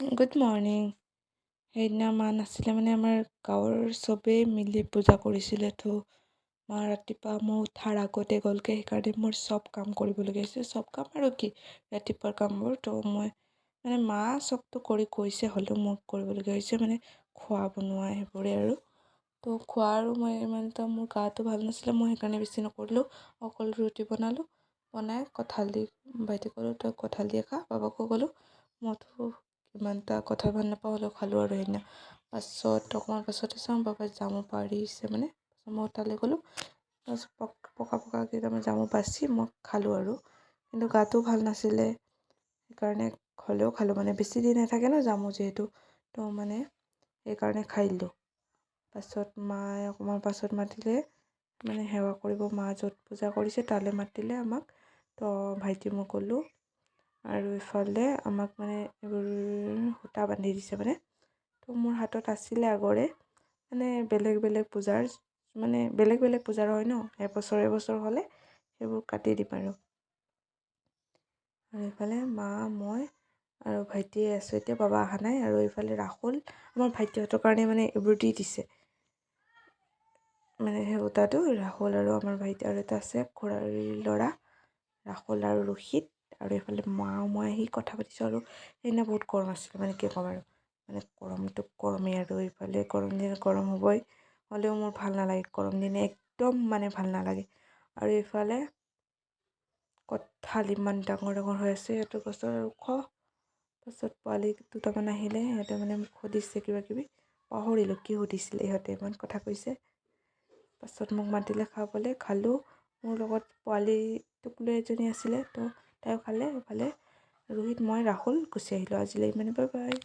Good morning. সেইদিনা মা নাছিলে মানে আমাৰ গাঁৱৰ চবেই মিলি পূজা কৰিছিলে তো মা ৰাতিপুৱা মই উঠাৰ আগতে গ'লগৈ, সেইকাৰণে মোৰ চব কাম কৰিবলগীয়া হৈছে। চব কাম আৰু কি, ৰাতিপুৱাৰ কামবোৰ তো মই মানে মা চবটো কৰি গৈছে, হ'লেও মোক কৰিবলগীয়া হৈছে মানে খোৱা বনোৱা সেইবোৰে আৰু তো খোৱা আৰু মই ইমান এটা মোৰ গাটো ভাল নাছিলে, মই সেইকাৰণে বেছি নকৰিলোঁ। অকল ৰুটি বনালোঁ, বনাই কঁঠাল দি ভাইটিক ক'লোঁ তই কঁঠাল দিয়ে খা, বাবাকো ক'লোঁ মইতো ইমান এটা কঁঠাল ভাল নাপাওঁ, হ'লেও খালোঁ আৰু সেইদিনা। অকণমান পাছতে চাওঁ বাবাই জামু পাৰিছে মানে, মই তালৈ গ'লোঁ। তাৰপিছত পকা পকা কেইটামান জামু বাচি মই খালোঁ আৰু, কিন্তু গাটো ভাল নাছিলে সেইকাৰণে হ'লেও খালোঁ, মানে বেছি দিন নাথাকে ন জামু যিহেতু, তো মানে সেইকাৰণে খাই দিলোঁ। পাছত মায়ে অকণমান পাছত মাতিলে মানে সেৱা কৰিব, মা য'ত পূজা কৰিছে তালৈ মাতিলে আমাক, তো ভাইটি মই গ'লোঁ। আৰু ইফালে আমাক মানে এইবোৰ সূতা বান্ধি দিছে মানে, তো মোৰ হাতত আছিলে আগৰে মানে বেলেগ বেলেগ পূজাৰ, মানে বেলেগ বেলেগ পূজাৰ হয় ন, এবছৰ হ'লে সেইবোৰ কাটি দিম আৰু এইফালে মা মই আৰু ভাইটিয়ে আছোঁ এতিয়া, বাবা অহা নাই। আৰু এইফালে ৰাহুল আমাৰ ভাইটিহঁতৰ কাৰণে মানে এইবোৰ দি দিছে, মানে সেই সূতাটো ৰাহুল আৰু আমাৰ ভাইটি আৰু এটা আছে খুৰাৰ ল'ৰা ৰাহুল আৰু ৰোহিত, আৰু এইফালে মা মই আহি কথা পাতিছোঁ। আৰু সেইদিনা বহুত গৰম আছিলে, মানে কি ক'ম আৰু, মানে গৰমটো গৰমেই আৰু এইফালে গৰম দিনত গৰম হ'বই, হ'লেও মোৰ ভাল নালাগে গৰম দিনে, একদম মানে ভাল নালাগে। আৰু এইফালে কঁঠাল ইমান ডাঙৰ ডাঙৰ হৈ আছে সেইটো গছৰ, আৰু ওখ। তাৰপিছত পোৱালি দুটামান আহিলে, সিহঁতে মানে মোক সুধিছে কিবা কিবি, পাহৰিলোঁ কি সুধিছিলে, ইহঁতে ইমান কথা কৈছে। পাছত মোক মাতিলে খাবলৈ, খালোঁ। মোৰ লগত পোৱালি টোপলু এজনী আছিলে, তো তাইও খালে। এইফালে ৰোহিত মই ৰাহুল গুচি আহিলোঁ। আজিলৈ ইমানে, বাই বাই।